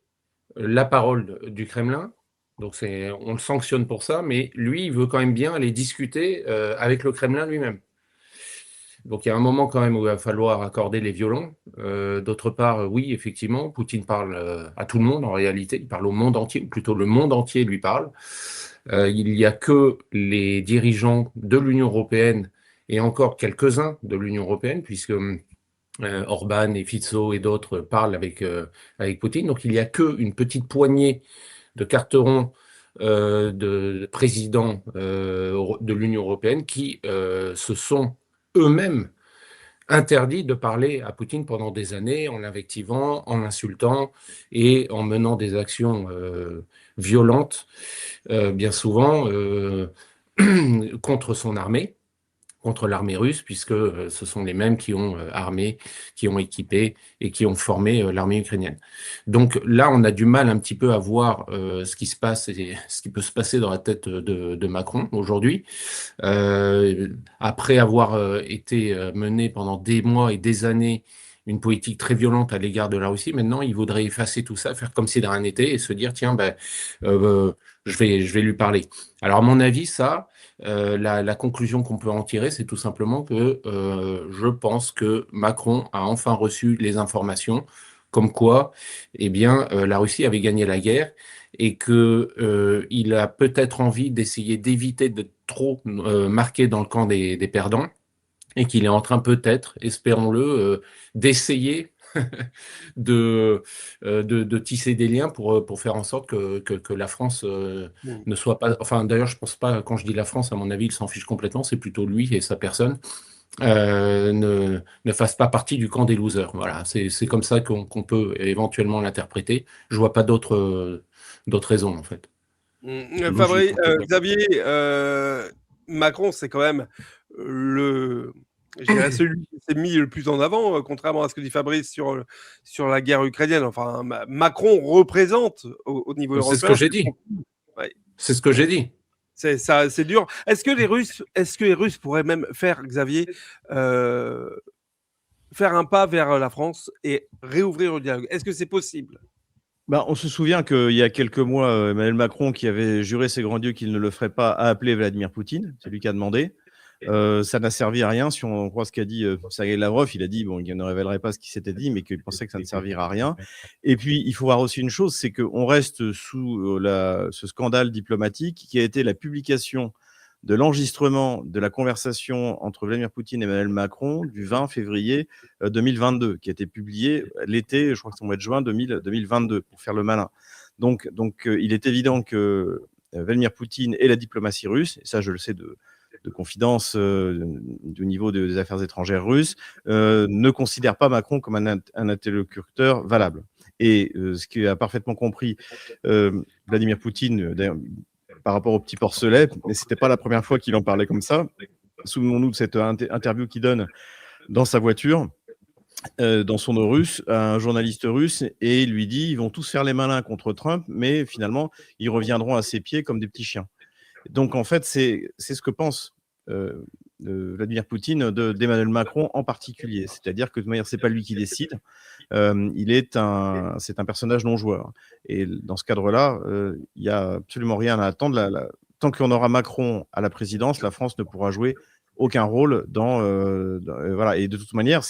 la parole du Kremlin. Donc, on le sanctionne pour ça, mais lui, il veut quand même bien aller discuter avec le Kremlin lui-même. Donc, il y a un moment quand même où il va falloir accorder les violons. D'autre part, oui, effectivement, Poutine parle à tout le monde, en réalité. Il parle au monde entier, ou plutôt le monde entier lui parle. Il n'y a que les dirigeants de l'Union européenne et encore quelques-uns de l'Union européenne, puisque Orban et Fico et d'autres parlent avec Poutine. Donc, il n'y a qu'une petite poignée de carterons de présidents de l'Union européenne qui se sont eux-mêmes interdits de parler à Poutine pendant des années en l'invectivant, en l'insultant et en menant des actions violentes, bien souvent contre son armée, contre l'armée russe, puisque ce sont les mêmes qui ont armé, qui ont équipé et qui ont formé l'armée ukrainienne. Donc là, on a du mal un petit peu à voir ce qui se passe et ce qui peut se passer dans la tête de Macron aujourd'hui. Après avoir été mené pendant des mois et des années une politique très violente à l'égard de la Russie, maintenant, il voudrait effacer tout ça, faire comme si de rien n'était et se dire, tiens, je vais lui parler. Alors, à mon avis, ça, la conclusion qu'on peut en tirer, c'est tout simplement que je pense que Macron a enfin reçu les informations comme quoi, eh bien, la Russie avait gagné la guerre et que il a peut-être envie d'essayer d'éviter de trop marquer dans le camp des perdants et qu'il est en train peut-être, espérons-le, d'essayer de tisser des liens pour faire en sorte que la France ne soit pas... Enfin, d'ailleurs, je pense pas, quand je dis la France, à mon avis, il s'en fiche complètement, c'est plutôt lui et sa personne, ne fasse pas partie du camp des losers. Voilà, c'est comme ça qu'on peut éventuellement l'interpréter. Je vois pas d'autres raisons, en fait. Fabrice, Xavier, Macron, c'est quand même celui qui s'est mis le plus en avant, contrairement à ce que dit Fabrice sur la guerre ukrainienne. Enfin, Macron représente au niveau européen. C'est ce que j'ai dit. Ouais. C'est ce que j'ai dit. C'est dur. Est-ce que les Russes pourraient même faire, Xavier, faire un pas vers la France et réouvrir le dialogue? Est-ce que c'est possible? On se souvient qu'il y a quelques mois, Emmanuel Macron, qui avait juré ses grands dieux qu'il ne le ferait pas, a appelé Vladimir Poutine. C'est lui qui a demandé. Ça n'a servi à rien. Si on croit ce qu'a dit Sergei Lavrov, il a dit qu'il ne révélerait pas ce qui s'était dit, mais qu'il pensait que ça ne servira à rien. Et puis, il faut voir aussi une chose, c'est qu'on reste sous ce scandale diplomatique qui a été la publication de l'enregistrement de la conversation entre Vladimir Poutine et Emmanuel Macron du 20 février 2022, qui a été publié l'été, je crois que c'est au mois de juin 2022, pour faire le malin. Donc il est évident que Vladimir Poutine et la diplomatie russe, et ça je le sais de confidence du niveau des affaires étrangères russes, ne considère pas Macron comme un interlocuteur valable. Et ce qu'a parfaitement compris Vladimir Poutine, d'ailleurs, par rapport au petit porcelet, mais c'était pas la première fois qu'il en parlait comme ça. Souvenons-nous de cette interview qu'il donne dans sa voiture, dans son eau russe, à un journaliste russe, et il lui dit ils vont tous faire les malins contre Trump, mais finalement, ils reviendront à ses pieds comme des petits chiens. Donc, en fait, c'est ce que pense Vladimir Poutine d'Emmanuel Macron en particulier. C'est-à-dire que de toute manière, c'est pas lui qui décide. C'est un personnage non joueur. Et dans ce cadre-là, il n'y a absolument rien à attendre. Tant qu'on aura Macron à la présidence, la France ne pourra jouer aucun rôle voilà. Et de toute manière,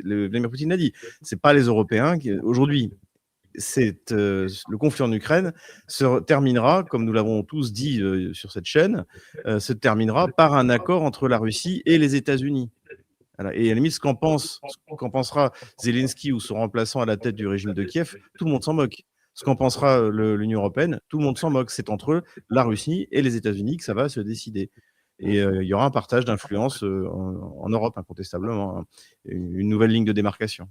Vladimir Poutine l'a dit, c'est pas les Européens qui aujourd'hui. Le conflit en Ukraine se terminera, comme nous l'avons tous dit sur cette chaîne, se terminera par un accord entre la Russie et les États-Unis. Voilà. Et à la limite, ce qu'en pensera Zelensky ou son remplaçant à la tête du régime de Kiev, tout le monde s'en moque. Ce qu'en pensera l'Union européenne, tout le monde s'en moque. C'est entre la Russie et les États-Unis que ça va se décider. Et il y aura un partage d'influence en Europe, incontestablement. Hein. Une nouvelle ligne de démarcation.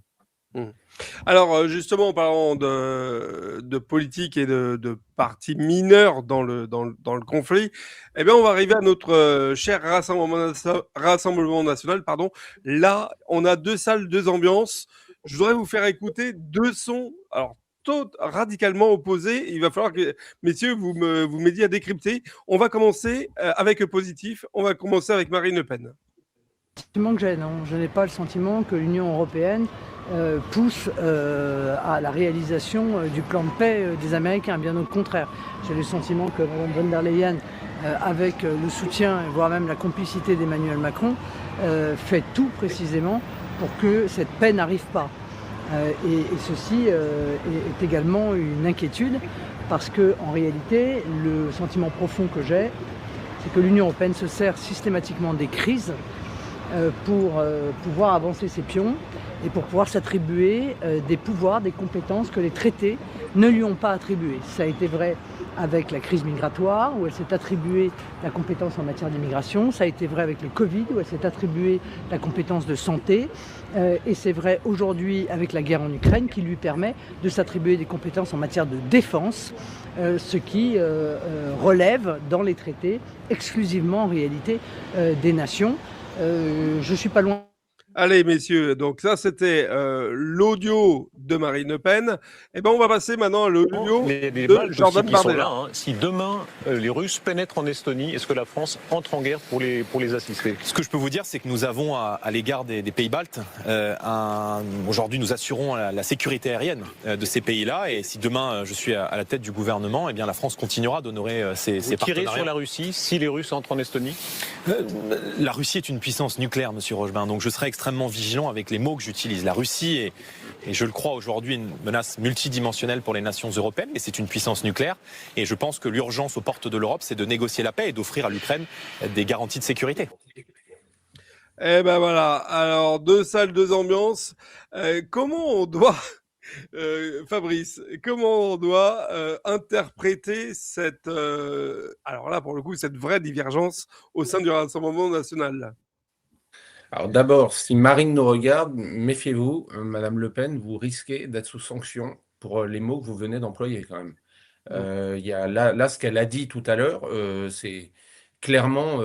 Alors justement, en parlant de politique et de partis mineurs dans le conflit, eh bien on va arriver à notre cher Rassemblement national. Pardon. Là, on a 2 salles, 2 ambiances. Je voudrais vous faire écouter 2 sons. Alors radicalement opposés. Il va falloir que, messieurs, vous m'aidiez à décrypter. On va commencer avec le positif. On va commencer avec Marine Le Pen. Que j'ai, non. Je n'ai pas le sentiment que l'Union européenne pousse à la réalisation du plan de paix des Américains, bien au contraire. J'ai le sentiment que Mme von der Leyen, avec le soutien, voire même la complicité d'Emmanuel Macron, fait tout précisément pour que cette paix n'arrive pas. Et ceci est également une inquiétude, parce que en réalité, le sentiment profond que j'ai, c'est que l'Union européenne se sert systématiquement des crises pour pouvoir avancer ses pions et pour pouvoir s'attribuer des pouvoirs, des compétences que les traités ne lui ont pas attribuées. Ça a été vrai avec la crise migratoire, où elle s'est attribuée la compétence en matière d'immigration. Ça a été vrai avec le Covid, où elle s'est attribuée la compétence de santé. Et c'est vrai aujourd'hui avec la guerre en Ukraine, qui lui permet de s'attribuer des compétences en matière de défense, ce qui relève dans les traités exclusivement en réalité des nations. Je suis pas loin. Allez, messieurs, donc ça, c'était l'audio de Marine Le Pen. Eh ben, on va passer maintenant à l'audio de Jordan Bardella. Hein. Si demain, les Russes pénètrent en Estonie, est-ce que la France entre en guerre pour les assister? Ce que je peux vous dire, c'est que nous avons, à l'égard des pays baltes, aujourd'hui, nous assurons la sécurité aérienne de ces pays-là. Et si demain, je suis à la tête du gouvernement, eh bien, la France continuera d'honorer ses partenariats. Tirer sur la Russie si les Russes entrent en Estonie? La Russie est une puissance nucléaire, monsieur Rochebin, donc je serai extrêmement vigilant avec les mots que j'utilise. La Russie est, et je le crois aujourd'hui, une menace multidimensionnelle pour les nations européennes, mais c'est une puissance nucléaire. Et je pense que l'urgence aux portes de l'Europe, c'est de négocier la paix et d'offrir à l'Ukraine des garanties de sécurité. Eh ben voilà, alors 2 salles, 2 ambiances. Comment on doit... Fabrice, comment on doit interpréter cette, alors là pour le coup, cette vraie divergence au sein du Rassemblement national? Alors d'abord, si Marine nous regarde, méfiez-vous, Madame Le Pen, vous risquez d'être sous sanction pour les mots que vous venez d'employer quand même. Il y a là ce qu'elle a dit tout à l'heure, c'est clairement...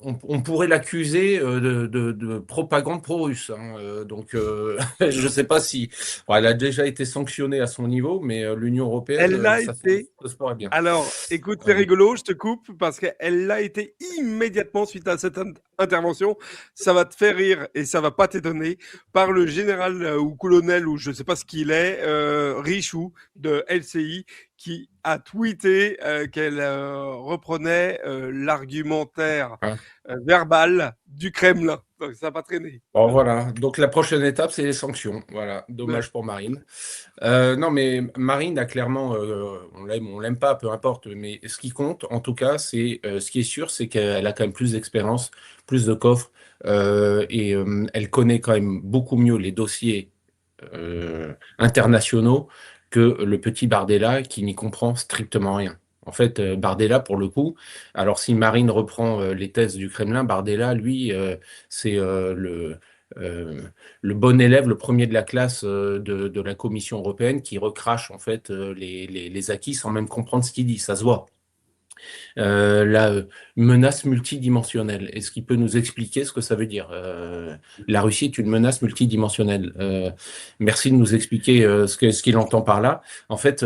on pourrait l'accuser de propagande pro-russe. Hein, donc, je ne sais pas si... Bon, elle a déjà été sanctionnée à son niveau, mais l'Union européenne... Elle l'a été... Ça se pourrait bien. Alors, écoute, c'est rigolo, je te coupe, parce qu'elle l'a été immédiatement suite à cette intervention. Ça va te faire rire et ça va pas t'étonner, par le général ou colonel, ou je ne sais pas ce qu'il est, Richoux, de LCI, qui a tweeté qu'elle reprenait l'argumentaire verbal du Kremlin. Donc ça n'a pas traîné. Bon, voilà. Donc la prochaine étape, c'est les sanctions. Voilà. Dommage pour Marine. Non, mais Marine a clairement, on l'aime pas, peu importe. Mais ce qui compte, en tout cas, c'est ce qui est sûr, c'est qu'elle a quand même plus d'expérience, plus de coffre, et elle connaît quand même beaucoup mieux les dossiers internationaux que le petit Bardella qui n'y comprend strictement rien. En fait, Bardella, pour le coup, alors si Marine reprend les thèses du Kremlin, Bardella, lui, c'est le bon élève, le premier de la classe de la Commission européenne qui recrache en fait les acquis sans même comprendre ce qu'il dit, ça se voit. La menace multidimensionnelle. Est-ce qu'il peut nous expliquer ce que ça veut dire? La Russie est une menace multidimensionnelle. Merci de nous expliquer ce qu'il entend par là. En fait,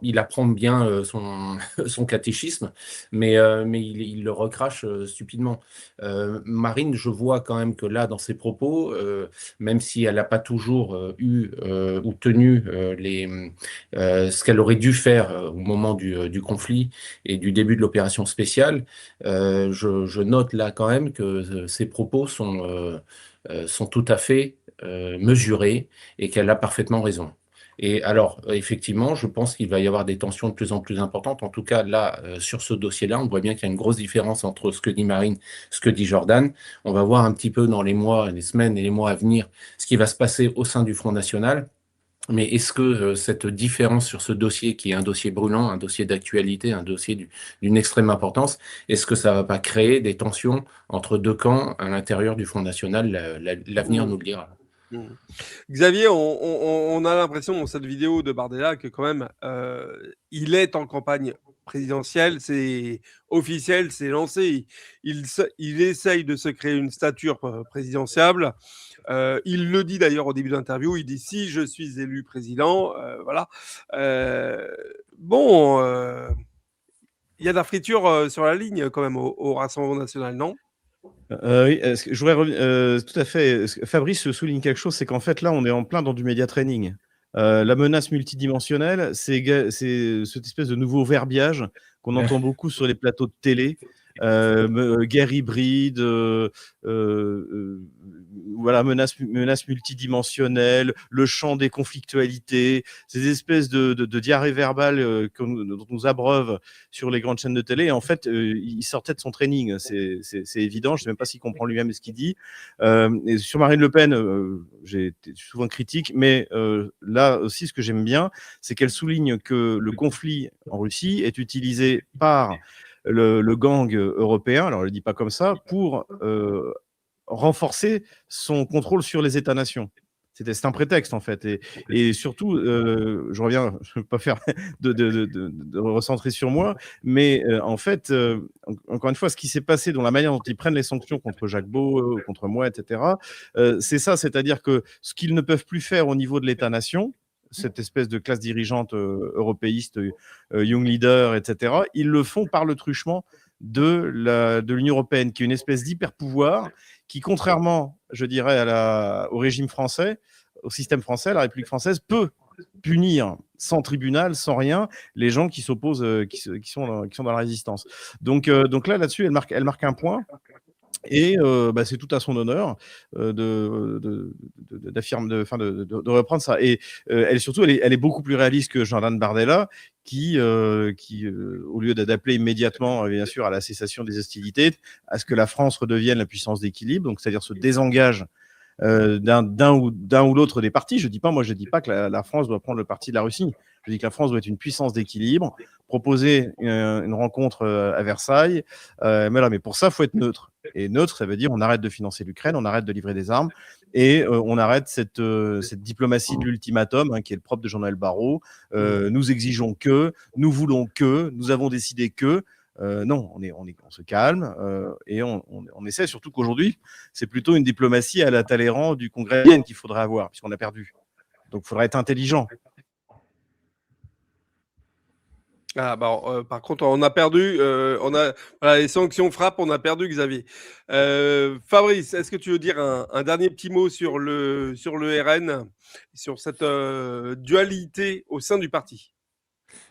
il apprend bien son catéchisme, mais il le recrache stupidement. Marine, je vois quand même que là, dans ses propos, même si elle n'a pas toujours eu ou tenu ce qu'elle aurait dû faire au moment du conflit et du début de l'opération spéciale, je note là quand même que ses propos sont tout à fait mesurés et qu'elle a parfaitement raison. Et alors, effectivement, je pense qu'il va y avoir des tensions de plus en plus importantes. En tout cas, là, sur ce dossier-là, on voit bien qu'il y a une grosse différence entre ce que dit Marine, ce que dit Jordan. On va voir un petit peu dans les mois, les semaines et les mois à venir ce qui va se passer au sein du Front National. Mais est-ce que cette différence sur ce dossier, qui est un dossier brûlant, un dossier d'actualité, un dossier d'une extrême importance, est-ce que ça ne va pas créer des tensions entre deux camps à l'intérieur du Front National? L'avenir nous le dira. Xavier, on a l'impression dans cette vidéo de Bardella que quand même, il est en campagne présidentielle, c'est officiel, c'est lancé. Il essaye de se créer une stature présidentielle. Il le dit d'ailleurs au début de l'interview, il dit si je suis élu président, voilà. Il y a de la friture sur la ligne quand même au Rassemblement national, non? Oui, je voudrais revenir, tout à fait. Fabrice souligne quelque chose, c'est qu'en fait là, on est en plein dans du média training. La menace multidimensionnelle, c'est cette espèce de nouveau verbiage qu'on entend beaucoup sur les plateaux de télé. Guerre hybride, voilà, menace multidimensionnelle, le champ des conflictualités, ces espèces de diarrhée verbale dont nous abreuvent sur les grandes chaînes de télé. Et en fait, il sortait de son training, c'est évident. Je ne sais même pas s'il comprend lui-même ce qu'il dit. Et sur Marine Le Pen, j'ai été souvent critique, mais là aussi, ce que j'aime bien, c'est qu'elle souligne que le conflit en Russie est utilisé par le gang européen, alors elle ne le dit pas comme ça, pour renforcer son contrôle sur les États-nations. C'est un prétexte en fait. Et surtout, je reviens, je ne veux pas faire de recentrer sur moi, mais en fait, encore une fois, ce qui s'est passé dans la manière dont ils prennent les sanctions contre Jacques Beau, contre moi, etc., c'est ça, c'est-à-dire que ce qu'ils ne peuvent plus faire au niveau de l'État-nation, cette espèce de classe dirigeante européiste, young leader, etc., ils le font par le truchement de l'Union européenne, qui est une espèce d'hyper-pouvoir qui, contrairement, je dirais, au régime français, au système français, la République française peut punir sans tribunal, sans rien, les gens qui s'opposent, qui sont dans la résistance. Donc là-dessus, elle marque un point. Et c'est tout à son honneur de reprendre ça. Et elle est beaucoup plus réaliste que Jordan Bardella, qui au lieu d'appeler immédiatement, bien sûr, à la cessation des hostilités, à ce que la France redevienne la puissance d'équilibre, donc c'est-à-dire se désengage d'un ou l'autre des partis. Je dis pas que la France doit prendre le parti de la Russie. Je dis que la France doit être une puissance d'équilibre, proposer une rencontre à Versailles. Mais pour ça, il faut être neutre. Et neutre, ça veut dire on arrête de financer l'Ukraine, on arrête de livrer des armes et on arrête cette diplomatie de l'ultimatum qui est le propre de Jean-Noël Barrot. Nous exigeons que, nous voulons que, nous avons décidé que. Non, on se calme et on essaie, surtout qu'aujourd'hui, c'est plutôt une diplomatie à la Talleyrand du Congrès qu'il faudrait avoir, puisqu'on a perdu. Donc, il faudra être intelligent. Par contre, on a perdu. Les sanctions frappent, on a perdu, Xavier. Fabrice, est-ce que tu veux dire un dernier petit mot sur le RN, sur cette dualité au sein du parti?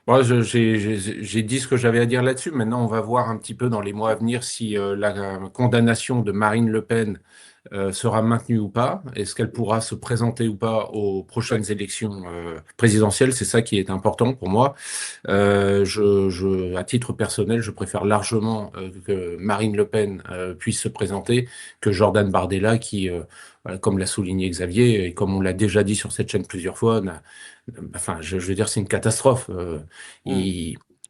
Moi, j'ai dit ce que j'avais à dire là-dessus. Maintenant, on va voir un petit peu dans les mois à venir si la condamnation de Marine Le Pen sera maintenue ou pas. Est-ce qu'elle pourra se présenter ou pas aux prochaines élections présidentielles? C'est ça qui est important pour moi. À titre personnel, je préfère largement que Marine Le Pen puisse se présenter que Jordan Bardella qui, comme l'a souligné Xavier, et comme on l'a déjà dit sur cette chaîne plusieurs fois, je veux dire, c'est une catastrophe.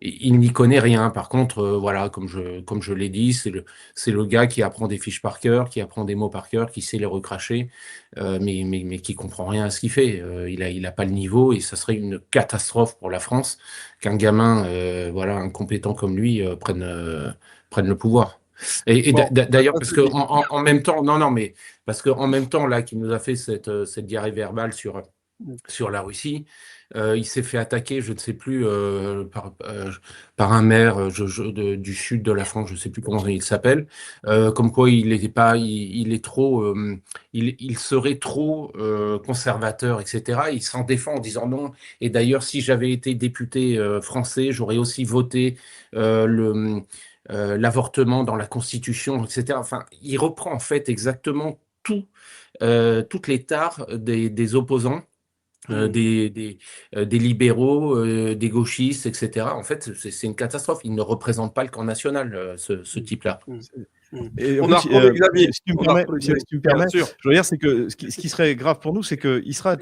il n'y connaît rien. Par contre, voilà, comme je l'ai dit, c'est le gars qui apprend des fiches par cœur, qui apprend des mots par cœur, qui sait les recracher, mais qui comprend rien à ce qu'il fait. Il a pas le niveau et ça serait une catastrophe pour la France qu'un gamin, voilà, incompétent comme lui, prenne le pouvoir. Et Bon, d'ailleurs, ça, parce c'est que dit. en même temps, non, mais parce que en même temps là, qu'il nous a fait cette diarrhée verbale sur la Russie. Il s'est fait attaquer, je ne sais plus, par un maire du sud de la France, je ne sais plus comment il s'appelle, comme quoi il est trop, il serait trop conservateur, etc. Il s'en défend en disant non. Et d'ailleurs, si j'avais été député français, j'aurais aussi voté l'avortement dans la Constitution, etc. Enfin, il reprend en fait exactement toutes les tares des opposants. Des libéraux, des gauchistes, etc. En fait, c'est une catastrophe. Il ne représente pas le camp national, ce type-là. Et en On a plus, retrouvé Xavier. si tu me On a permets, retrouvé si tu me Xavier, permets, bien sûr. je veux dire, c'est que ce qui serait grave pour nous, c'est qu'il sera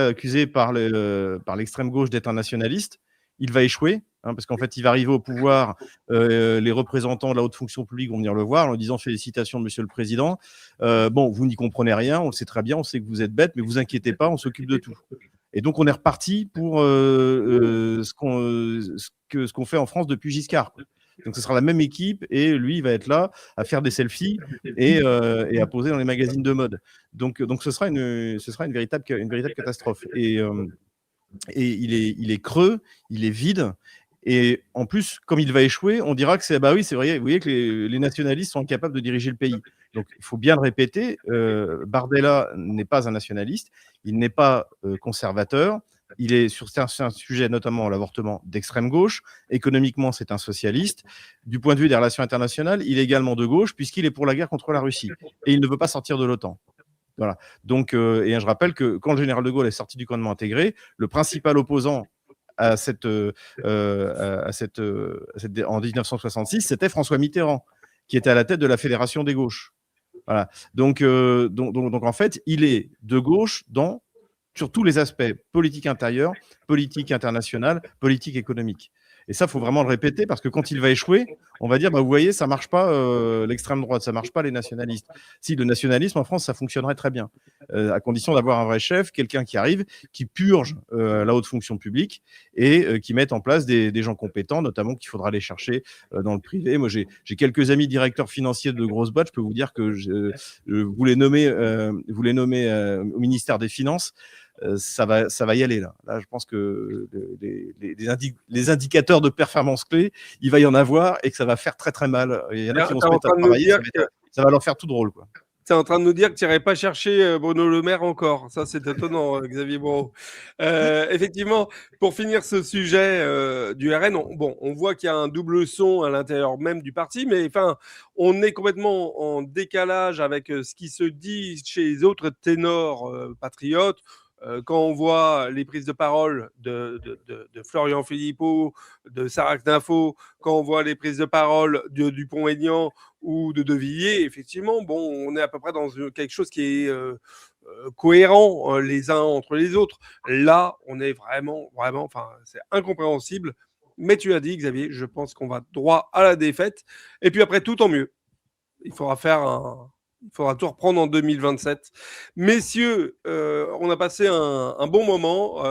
accusé par l'extrême gauche d'être un nationaliste. Il va échouer, parce qu'en fait, il va arriver au pouvoir. Les représentants de la haute fonction publique vont venir le voir en disant félicitations, Monsieur le Président. Bon, vous n'y comprenez rien, on le sait très bien, on sait que vous êtes bête, mais vous inquiétez pas, on s'occupe de tout. Et donc, on est reparti pour ce qu'on fait en France depuis Giscard, quoi. Donc, ce sera la même équipe et lui, il va être là à faire des selfies et à poser dans les magazines de mode. Donc ce sera une véritable catastrophe. Et il est creux, il est vide. Et en plus, comme il va échouer, on dira que c'est bah oui, c'est vrai. Vous voyez que les nationalistes sont incapables de diriger le pays. Donc, il faut bien le répéter. Bardella n'est pas un nationaliste. Il n'est pas conservateur. Il est sur un sujet, notamment l'avortement, d'extrême gauche. Économiquement, c'est un socialiste. Du point de vue des relations internationales, il est également de gauche puisqu'il est pour la guerre contre la Russie. Et il ne veut pas sortir de l'OTAN. Voilà. Donc, et je rappelle que quand le général de Gaulle est sorti du commandement intégré, le principal opposant en 1966, c'était François Mitterrand, qui était à la tête de la Fédération des gauches. Voilà. Donc en fait, il est de gauche sur tous les aspects, politique intérieure, politique internationale, politique économique. Et ça, il faut vraiment le répéter parce que quand il va échouer, on va dire, bah, vous voyez, ça ne marche pas l'extrême droite, ça ne marche pas les nationalistes. Si, le nationalisme en France, ça fonctionnerait très bien, à condition d'avoir un vrai chef, quelqu'un qui arrive, qui purge la haute fonction publique et qui mette en place des gens compétents, notamment qu'il faudra aller chercher dans le privé. Moi, j'ai quelques amis directeurs financiers de grosses boîtes, je peux vous dire que vous les nommez au ministère des Finances. Ça va y aller là. Là, je pense que les indicateurs de performance clés, il va y en avoir et que ça va faire très très mal. Il y en a qui vont se mettre à travailler, ça va leur faire tout drôle, quoi. Tu es en train de nous dire que tu n'irais pas chercher Bruno Le Maire encore. Ça, c'est étonnant, Xavier Moreau. Effectivement, pour finir ce sujet du RN, on voit qu'il y a un double son à l'intérieur même du parti, mais enfin, on est complètement en décalage avec ce qui se dit chez les autres ténors patriotes. Quand on voit les prises de parole de Florian Philippot, de Sarac d'Info, quand on voit les prises de parole de Dupont-Aignan ou de Villiers, effectivement, on est à peu près dans quelque chose qui est cohérent les uns entre les autres. Là, on est vraiment, enfin, c'est incompréhensible. Mais tu as dit, Xavier, je pense qu'on va droit à la défaite. Et puis après, tout en mieux. Il faudra tout reprendre en 2027. Messieurs, on a passé un bon moment.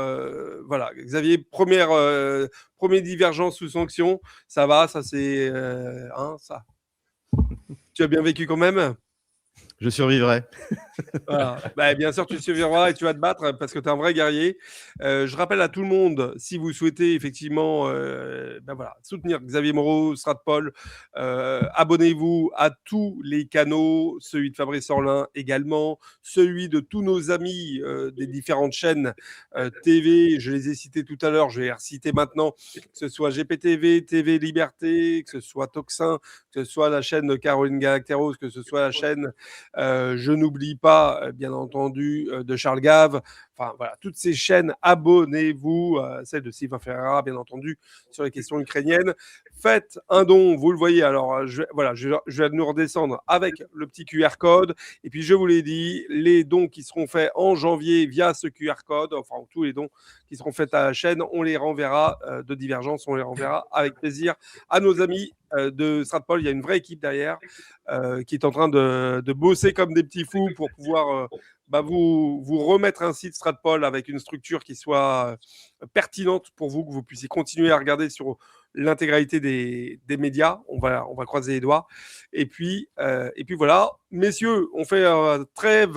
Voilà, Xavier, premier divergence sous sanction. Ça va, ça c'est... ça. Tu as bien vécu quand même ? Je survivrai. Voilà. Bah, bien sûr, tu survivras et tu vas te battre parce que tu es un vrai guerrier. Je rappelle à tout le monde, si vous souhaitez effectivement soutenir Xavier Moreau, Stratpol, abonnez-vous à tous les canaux, celui de Fabrice Orlin également, celui de tous nos amis des différentes chaînes TV. Je les ai cités tout à l'heure, je vais les reciter maintenant, que ce soit GPTV, TV Liberté, que ce soit Toxin, que ce soit la chaîne de Caroline Galacteros, que ce soit la chaîne... je n'oublie pas, bien entendu, de Charles Gave, enfin voilà, toutes ces chaînes, abonnez-vous, celle de Sylvain Ferreira, bien entendu, sur les questions ukrainiennes. Faites un don, vous le voyez. Alors, je vais nous redescendre avec le petit QR code. Et puis, je vous l'ai dit, les dons qui seront faits en janvier via ce QR code, enfin, tous les dons qui seront faits à la chaîne, on les renverra de Divergence, on les renverra avec plaisir à nos amis de Stratpol. Il y a une vraie équipe derrière qui est en train de bosser comme des petits fous pour pouvoir vous remettre un site Stratpol avec une structure qui soit pertinente pour vous, que vous puissiez continuer à regarder sur l'intégralité des médias. On va croiser les doigts. Et puis voilà, messieurs, on fait trêve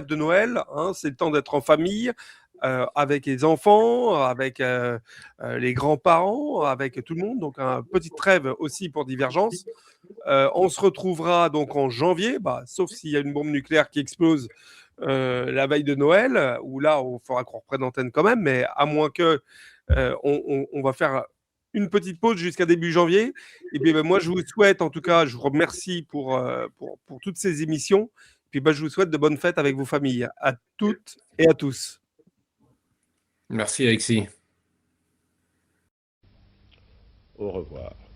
de Noël. Hein, c'est le temps d'être en famille. Avec les enfants, avec les grands-parents, avec tout le monde. Donc, un petite trêve aussi pour Divergence. On se retrouvera donc en janvier, sauf s'il y a une bombe nucléaire qui explose la veille de Noël, où là, on fera qu'on reprenne l'antenne quand même, mais à moins que on va faire une petite pause jusqu'à début janvier. Et puis, moi, je vous souhaite, en tout cas, je vous remercie pour toutes ces émissions. Et puis, je vous souhaite de bonnes fêtes avec vos familles, à toutes et à tous. Merci Alexis. Au revoir.